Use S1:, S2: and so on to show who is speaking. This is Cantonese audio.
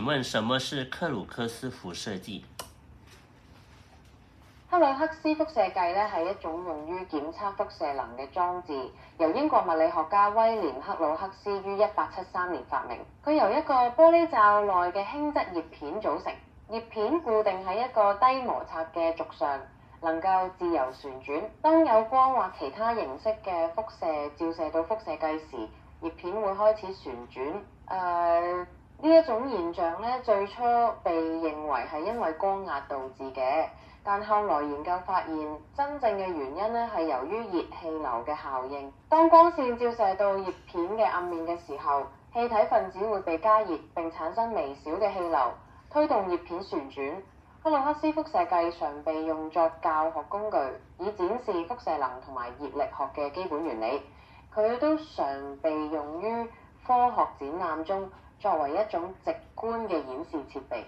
S1: 問什麼是克魯克斯輻射計？
S2: 克魯克斯輻射計咧係一種用於檢測輻射能嘅裝置，由英國物理學家威廉克魯克斯於1873年發明。佢由一個玻璃罩內嘅輕質葉片組成，葉片固定喺一個低摩擦嘅軸上，能夠自由旋轉。當有光或其他形式嘅輻射照射到輻射計時，葉片會開始旋轉。呢一種現象咧，最初被認為係因為光壓導致嘅。但後來研究發現，真正嘅原因咧係由於熱氣流嘅效應。當光線照射到葉片嘅暗面嘅時候，氣體分子會被加熱並產生微小嘅氣流，推動葉片旋轉。克魯克斯輻射計常被用作教學工具，以展示輻射能同埋熱力學嘅基本原理。佢都常被用於科學展覽中，作為一種直觀嘅演示設備。